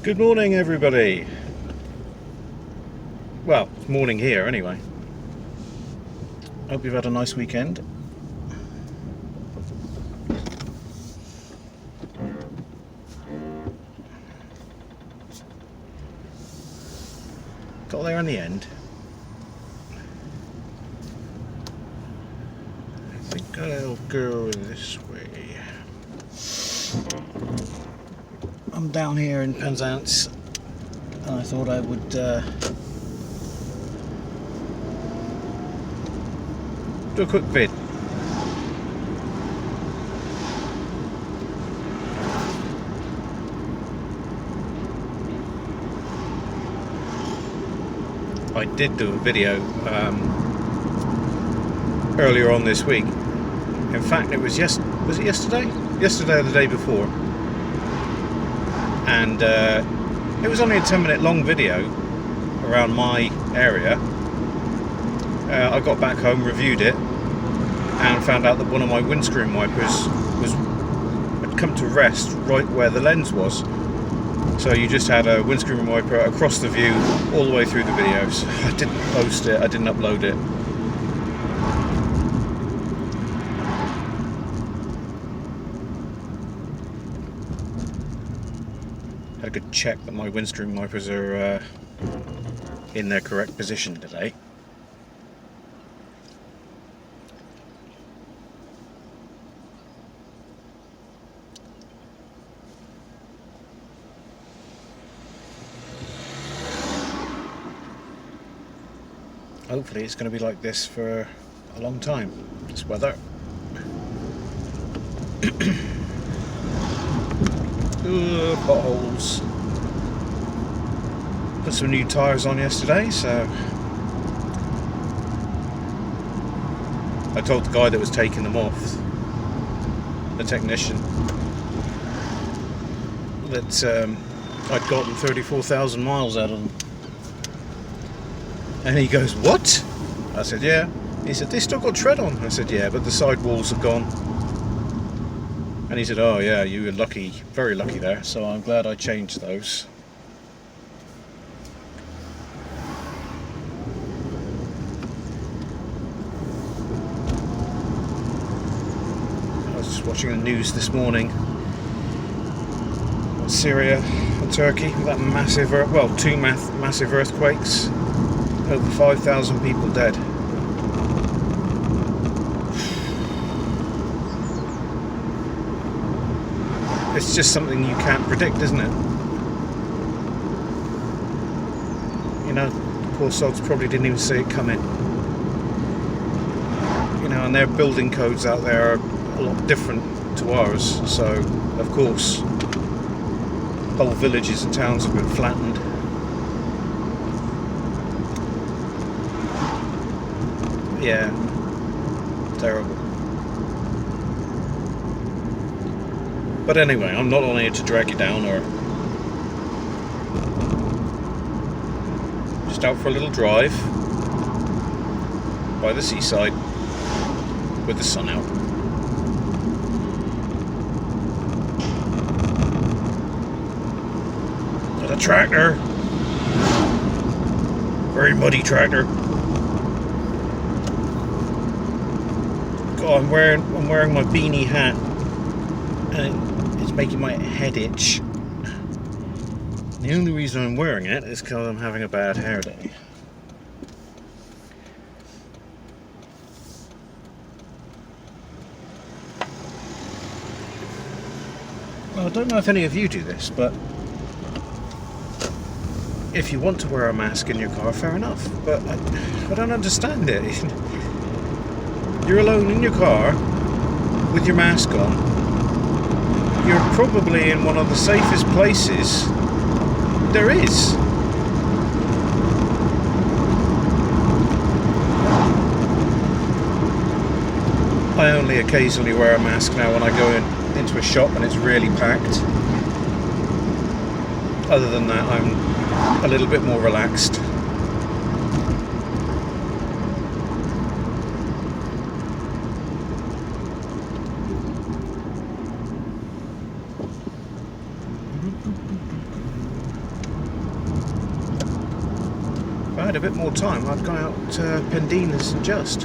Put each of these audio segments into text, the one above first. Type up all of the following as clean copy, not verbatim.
Good morning, everybody. Well, it's morning here anyway. Hope you've had a nice weekend. Got there in the end. I think I'll go this way. I'm down here in Penzance, and I thought I would do a quick vid. I did do a video earlier on this week. In fact, it was was it yesterday? Yesterday or the day before. And it was only a 10-minute long video around my area. I got back home, reviewed it, and found out that one of my windscreen wipers had come to rest right where the lens was. So you just had a windscreen wiper across the view all the way through the videos. I didn't post it, I didn't upload it. Had a good check that my windscreen wipers are in their correct position today. Hopefully it's going to be like this for a long time, this weather. Ooh, potholes. Put some new tyres on yesterday, so I told the guy that was taking them off, the technician, that I'd gotten 34,000 miles out of them. And he goes, "What?" I said, "Yeah." He said, "They still got tread on." I said, "Yeah, but the side walls are gone." And he said, "Oh yeah, you were lucky, very lucky there, so I'm glad I changed those." I was just watching the news this morning on Syria and Turkey with that massive, two massive earthquakes. Over 5,000 people dead. It's just something you can't predict, isn't it? You know, the poor sods probably didn't even see it coming. You know, and their building codes out there are a lot different to ours, so of course whole villages and towns have been flattened. Yeah, terrible. But anyway, I'm not on here to drag you down, or just out for a little drive by the seaside with the sun out. There's a tractor, very muddy tractor. I'm wearing my beanie hat, and it's making my head itch. The only reason I'm wearing it is because I'm having a bad hair day. Well, I don't know if any of you do this, but if you want to wear a mask in your car, fair enough. But I don't understand it. You're alone in your car with your mask on. You're probably in one of the safest places there is. I only occasionally wear a mask now when I go into a shop and it's really packed. Other than that, I'm a little bit more relaxed. I had a bit more time, I'd gone out to Pendeen and St Just.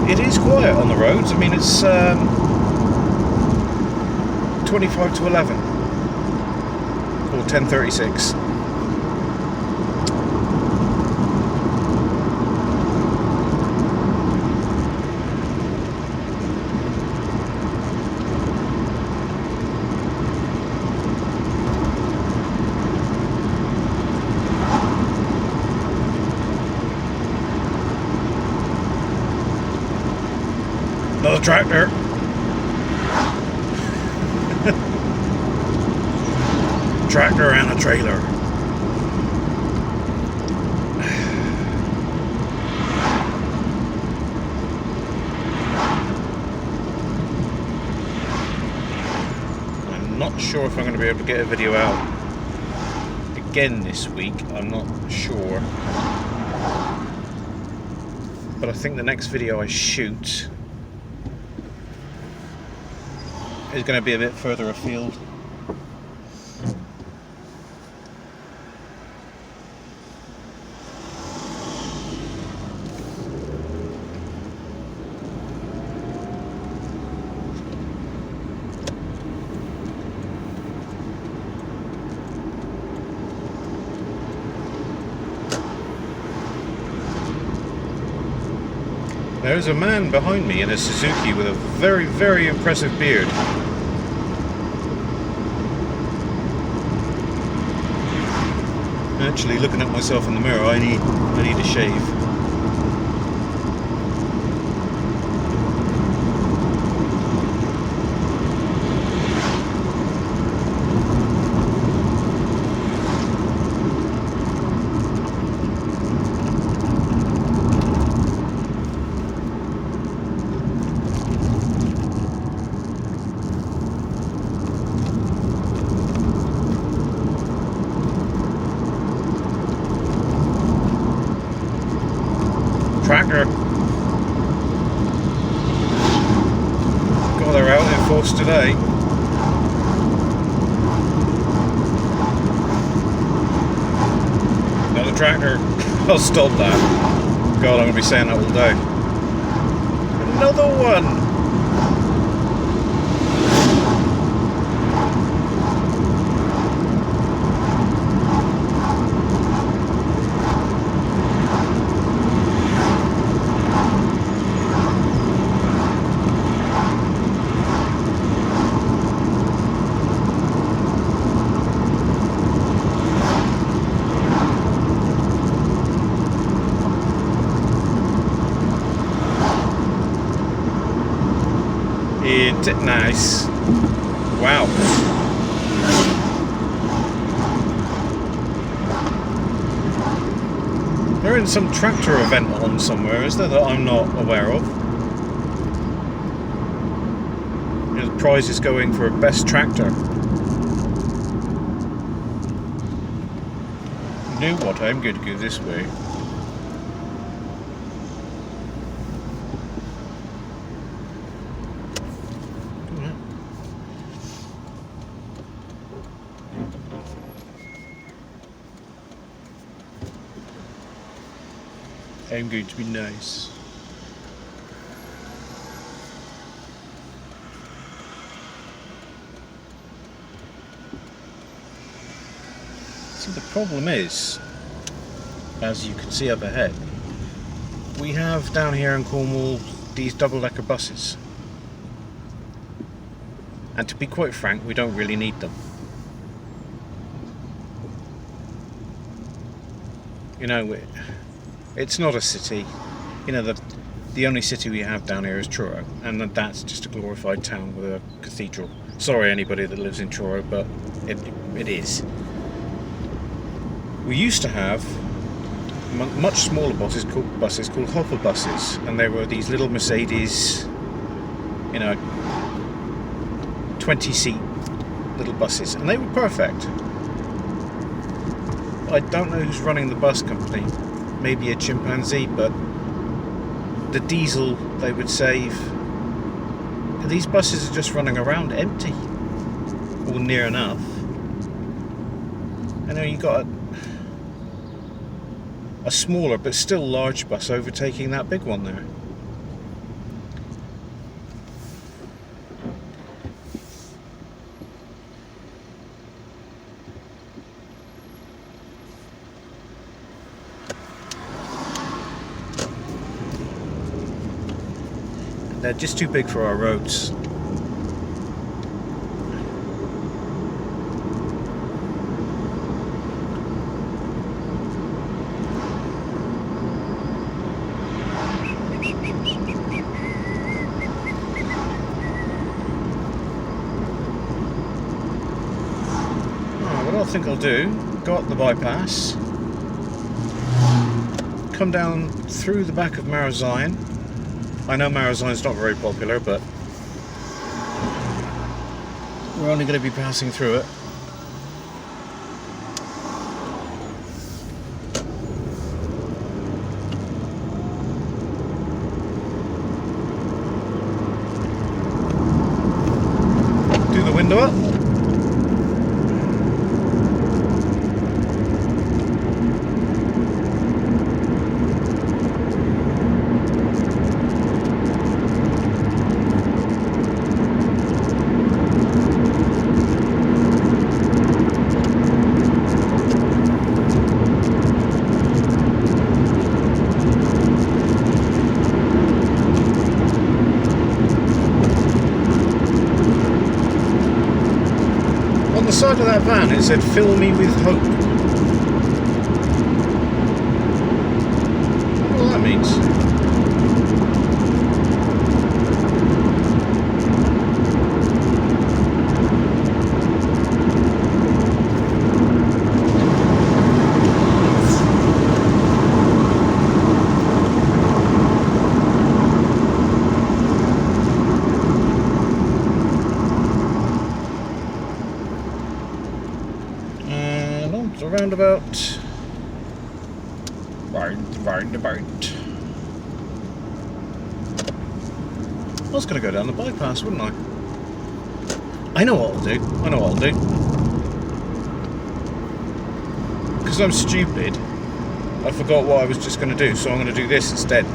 It is quiet on the roads. I mean, it's 25 to 11 or 10:36. Another tractor. Tractor and a trailer. I'm not sure if I'm going to be able to get a video out again this week. I'm not sure. But I think the next video I shoot is going to be a bit further afield. There's a man behind me in a Suzuki with a very, very impressive beard. Actually, looking at myself in the mirror, I need a shave. Tractor. God, they're out in force today. Another tractor. I'll stop that. God, I'm going to be saying that all day. Another one. Ain't it nice? Wow. There is some tractor event on somewhere, is there, that I'm not aware of? You know, the prize is going for best tractor. You know what? I'm going to go this way. I'm going to be nice. See, the problem is, as you can see up ahead, we have down here in Cornwall these double-decker buses. And to be quite frank, we don't really need them. You know, it's not a city. You know, the only city we have down here is Truro, and that's just a glorified town with a cathedral. Sorry anybody that lives in Truro, but it is. We used to have much smaller buses called hopper buses, and they were these little Mercedes, you know, 20-seat little buses, and they were perfect. I don't know who's running the bus company. Maybe a chimpanzee, but the diesel they would save. These buses are just running around empty, or near enough. I know you got a smaller but still large bus overtaking that big one there. They're just too big for our roads. What I think I'll do, go up the bypass, come down through the back of Marazion. I know Marazion's not very popular, but we're only going to be passing through it. Do the window up. On the side of that van it said, "Fill me with hope." What that means? Roundabout. Roundabout. I was going to go down the bypass, wouldn't I? I know what I'll do. Because I'm stupid, I forgot what I was just going to do, so I'm going to do this instead.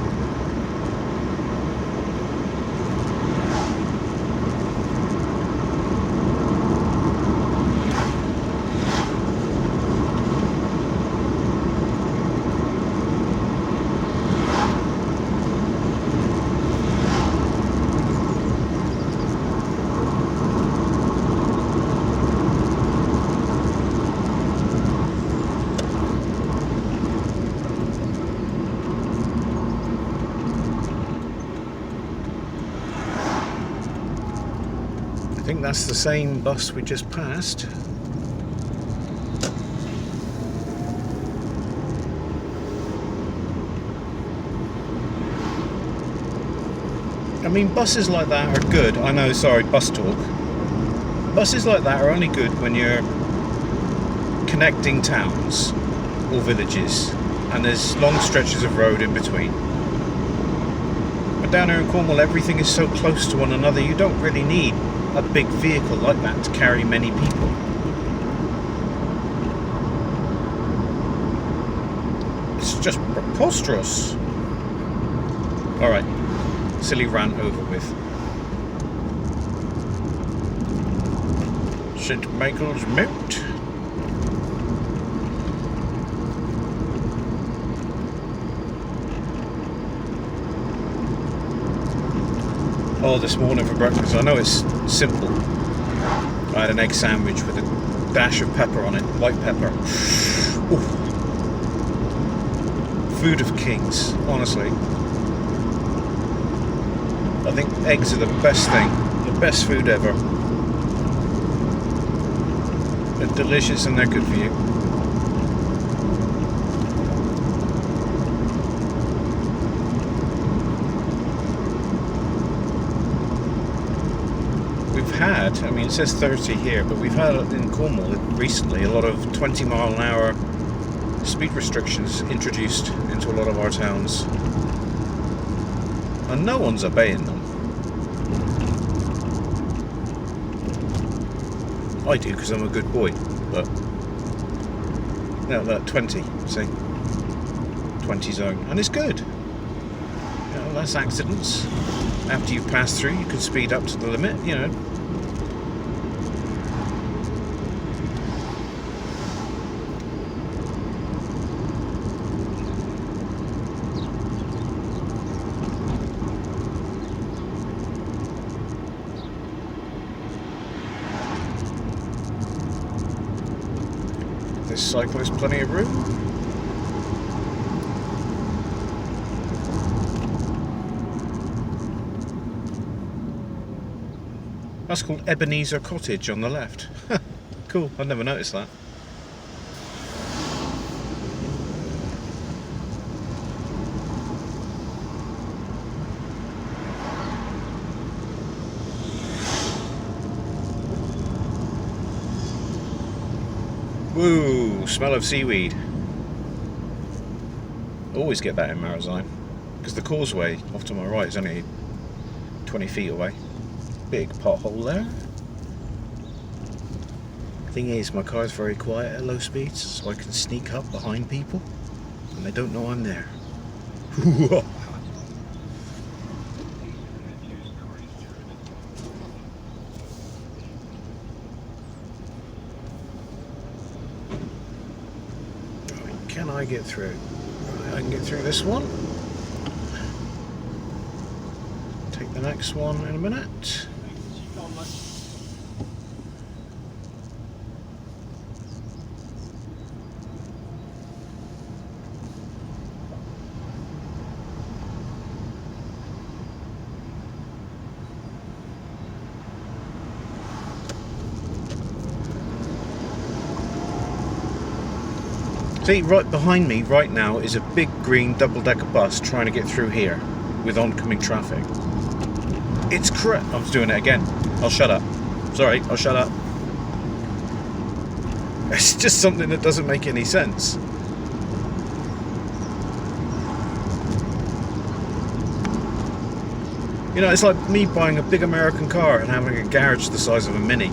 I think that's the same bus we just passed. I mean, buses like that are good. I know, sorry, bus talk. Buses like that are only good when you're connecting towns or villages and there's long stretches of road in between. But down here in Cornwall, everything is so close to one another, you don't really need a big vehicle like that to carry many people. It's just preposterous. Alright, silly rant over with. St. Michael's Mount. Oh, this morning for breakfast, I know it's simple. I had an egg sandwich with a dash of pepper on it, white pepper. Ooh. Food of kings, honestly. I think eggs are the best thing, the best food ever. They're delicious and they're good for you. We've had, I mean it says 30 here, but we've had in Cornwall recently a lot of 20 mile an hour speed restrictions introduced into a lot of our towns, and no one's obeying them. I do because I'm a good boy, but no, 20, see, 20 zone, and it's good. You know, less accidents. After you pass through, you can speed up to the limit. You know. This cycle has plenty of room. That's called Ebenezer Cottage on the left. Cool, I've never noticed that. Woo, smell of seaweed. Always get that in Marazion, because the causeway off to my right is only 20 feet away. Big pothole there. Thing is, my car's very quiet at low speeds, so I can sneak up behind people and they don't know I'm there. Can I get through? Right, I can get through this one. Take the next one in a minute. See, right behind me right now is a big green double-decker bus trying to get through here with oncoming traffic. It's correct. I was doing it again. I'll shut up. Sorry, I'll shut up. It's just something that doesn't make any sense. You know, it's like me buying a big American car and having a garage the size of a Mini.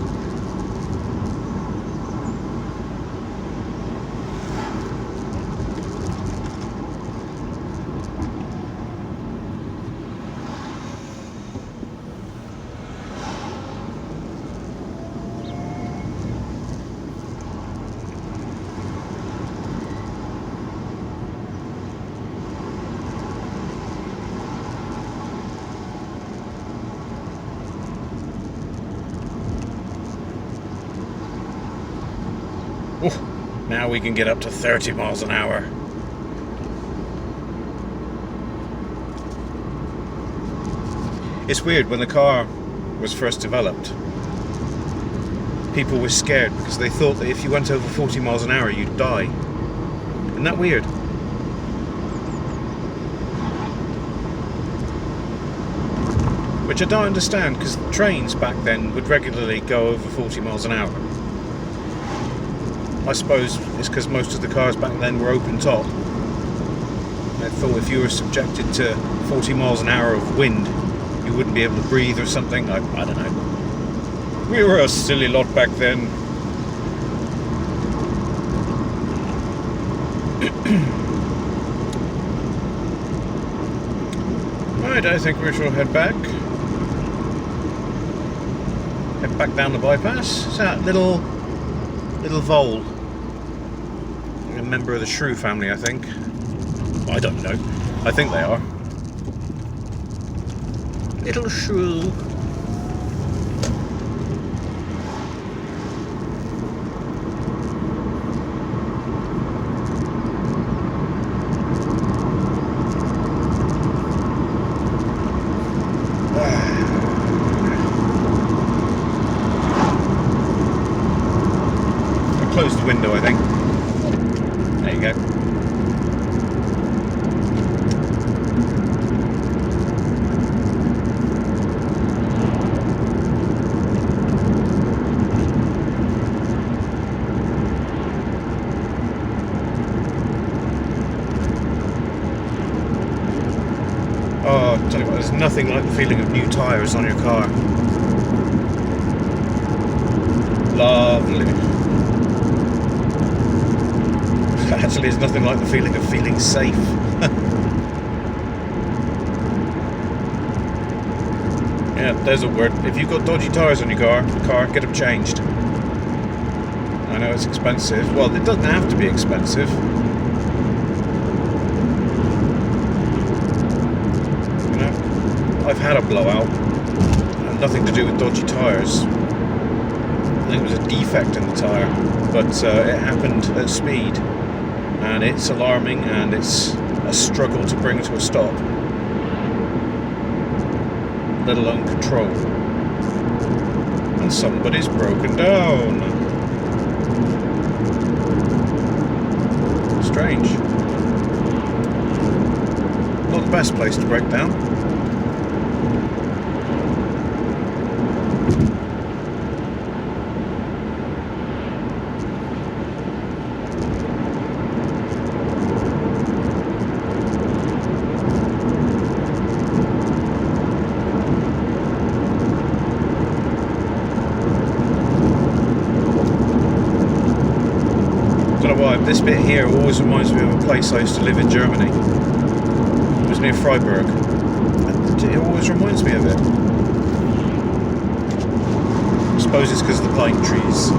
Now we can get up to 30 miles an hour. It's weird, when the car was first developed, people were scared because they thought that if you went over 40 miles an hour you'd die. Isn't that weird? Which I don't understand, because trains back then would regularly go over 40 miles an hour. I suppose it's because most of the cars back then were open top. I thought if you were subjected to 40 miles an hour of wind, you wouldn't be able to breathe or something. I don't know. We were a silly lot back then. Right, I think we shall head back. Head back down the bypass. It's that little vole. A member of the shrew family, I think. I don't know. I think they are. Little shrew. I closed the window, I think. There you go. There's nothing like the feeling of new tyres on your car. Lovely. Actually, there's nothing like the feeling of feeling safe. Yeah, there's a word. If you've got dodgy tyres on your car, get them changed. I know it's expensive. Well, it doesn't have to be expensive. You know, I've had a blowout. Nothing to do with dodgy tyres. I think it was a defect in the tyre, but it happened at speed, and it's alarming, and it's a struggle to bring to a stop, let alone control. And somebody's broken down. Strange. Not the best place to break down. This bit here always reminds me of a place I used to live in Germany. It was near Freiburg. It always reminds me of it. I suppose it's because of the pine trees.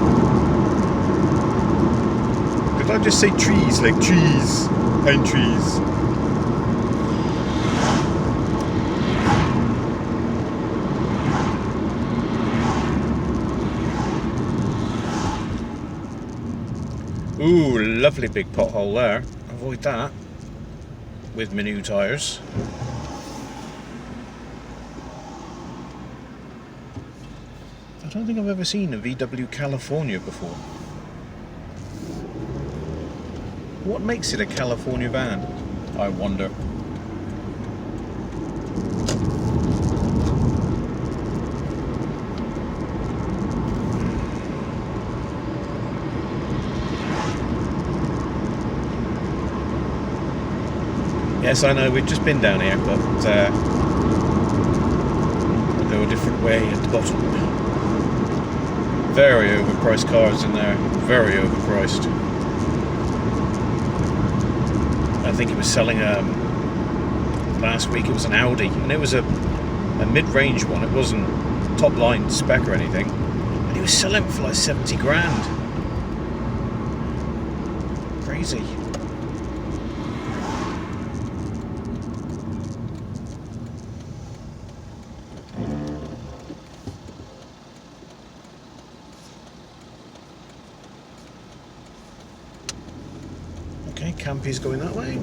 Did I just say trees? Like trees? Pine trees. Ooh, lovely big pothole there. Avoid that with my new tyres. I don't think I've ever seen a VW California before. What makes it a California van, I wonder? Yes, I know, we've just been down here, but we'll go a different way at the bottom. Very overpriced cars in there, very overpriced. I think he was selling, last week it was an Audi, and it was a mid-range one, it wasn't top-line spec or anything, and he was selling it for like 70 grand. Crazy. Okay, Campy's going that way.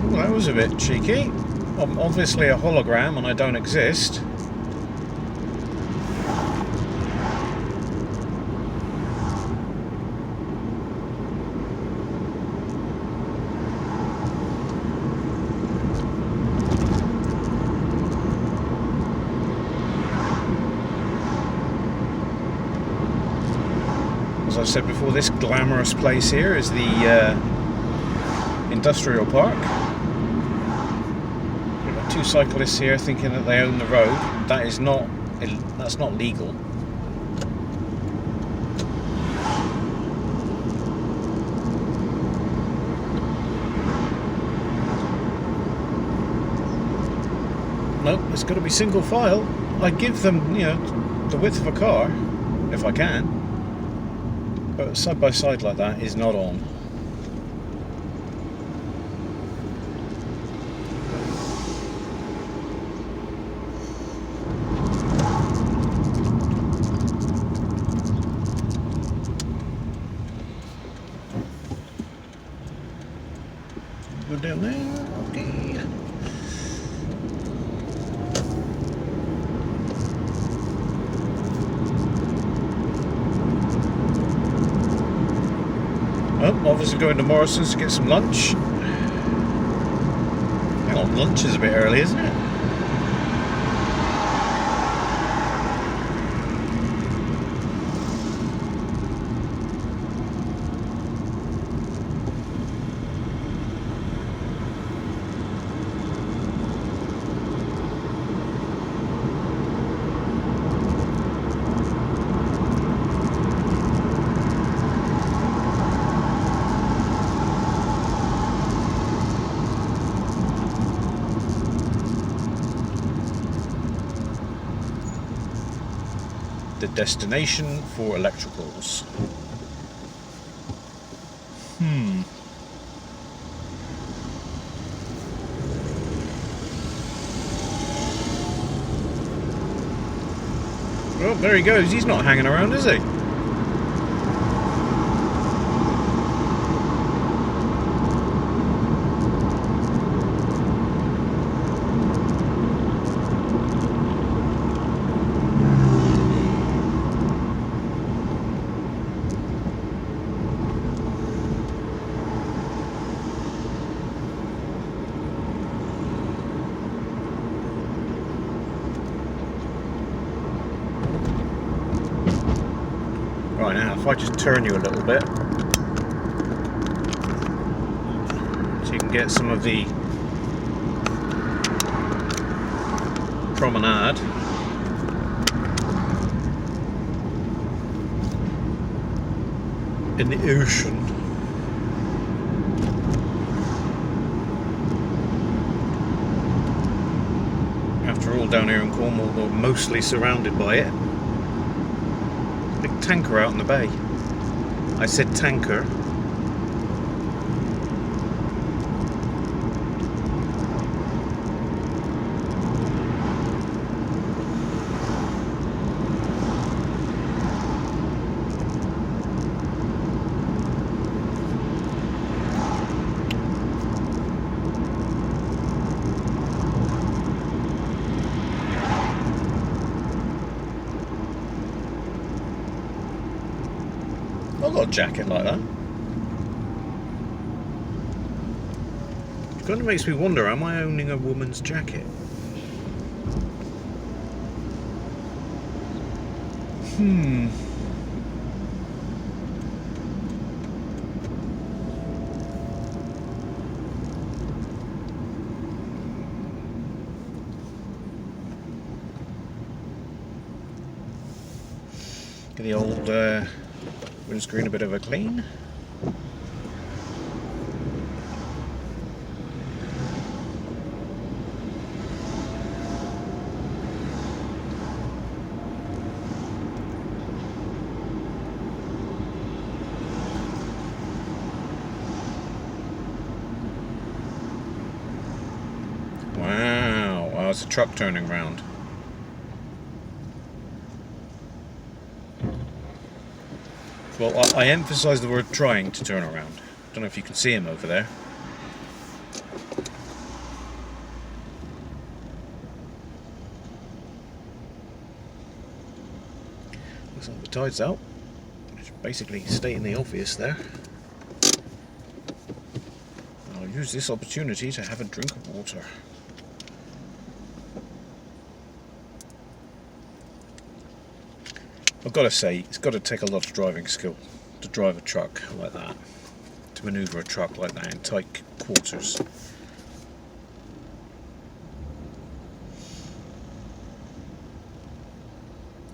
Ooh, that was a bit cheeky. I'm obviously a hologram and I don't exist. As I said before, this glamorous place here is the industrial park. We've got two cyclists here thinking that they own the road. That's not legal. Nope, it's got to be single file. I give them, the width of a car if I can. But side by side like that is not on. Go down there, okay. Well, obviously going to Morrison's to get some lunch. on, lunch is a bit early, isn't it? The destination for electricals. Well, there he goes. He's not hanging around, is he? Right, now if I just turn you a little bit so you can get some of the promenade. In the ocean. After all, down here in Cornwall we're mostly surrounded by it. Big tanker out in the bay. I said tanker. I've got a jacket like that. It kind of makes me wonder, am I owning a woman's jacket? Give the old windscreen a bit of a clean. Wow, it's a truck turning round. Well, I emphasise the word trying to turn around. Don't know if you can see him over there. Looks like the tide's out. It's basically stating the obvious there. I'll use this opportunity to have a drink of water. I've got to say, it's got to take a lot of driving skill to drive a truck like that, to manoeuvre a truck like that in tight quarters.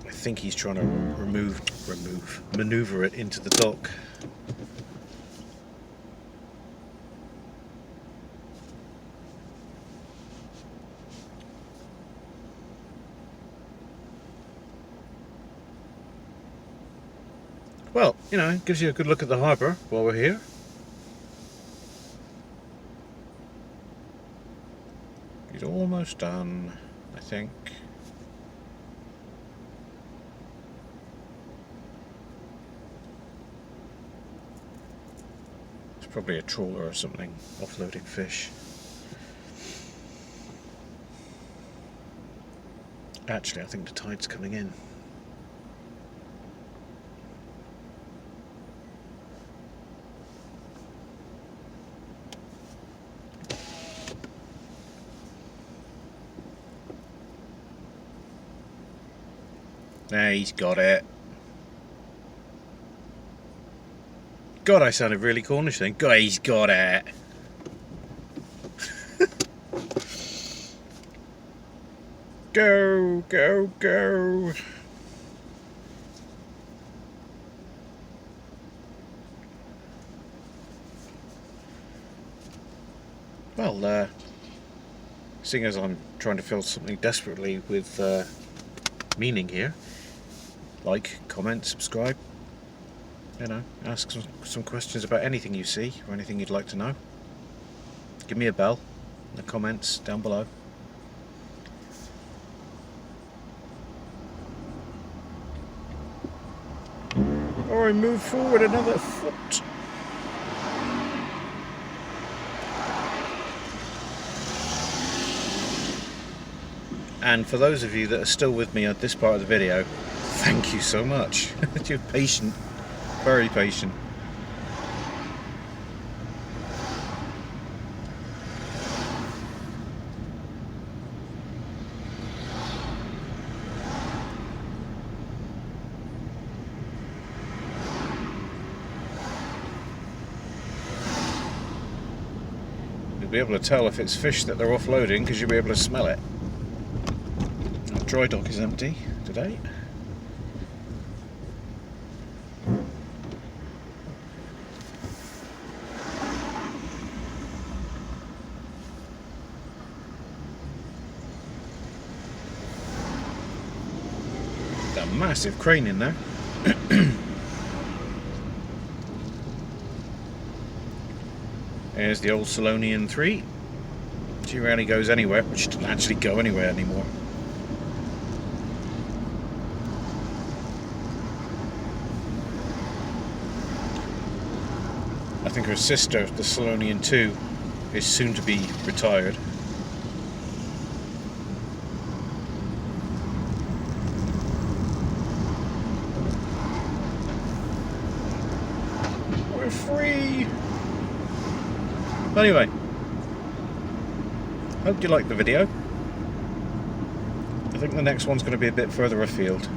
I think he's trying to manoeuvre it into the dock. Well, you know, it gives you a good look at the harbour while we're here. He's almost done, I think. It's probably a trawler or something, offloading fish. Actually, I think the tide's coming in. There, he's got it. God, I sounded really Cornish then. God, he's got it. Go, go, go. Well, seeing as I'm trying to fill something desperately with meaning here, like, comment, subscribe, you know, ask some questions about anything you see or anything you'd like to know. Give me a bell in the comments down below. Or I move forward another foot. And for those of you that are still with me at this part of the video, thank you so much. You're patient, very patient. You'll be able to tell if it's fish that they're offloading because you'll be able to smell it. Our dry dock is empty today. A massive crane in there. There's the old Solonian 3. She rarely goes anywhere, but she doesn't actually go anywhere anymore. I think her sister, the Solonian 2, is soon to be retired. We're free! Anyway, hope you liked the video. I think the next one's going to be a bit further afield.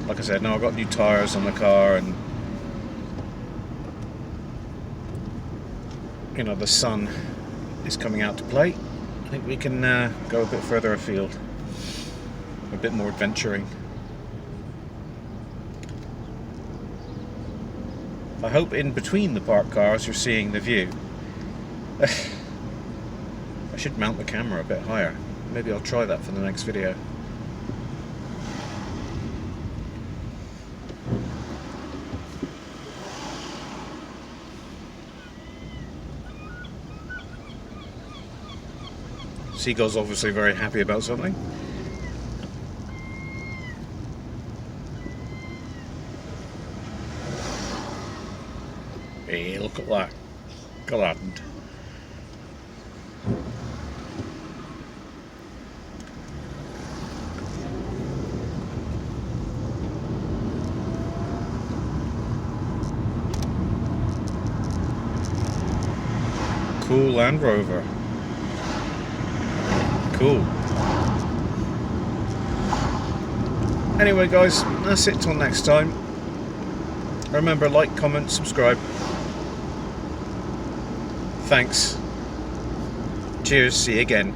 Like I said, now I've got new tyres on the car, and you know, the sun is coming out to play. I think we can go a bit further afield, a bit more adventuring. I hope in between the parked cars you're seeing the view. I should mount the camera a bit higher. Maybe I'll try that for the next video. Seagull's obviously very happy about something. Hey, look at that. Gland. Cool Land Rover. Cool. Anyway guys, that's it till next time. Remember, like, comment, subscribe. Thanks. Cheers, see you again.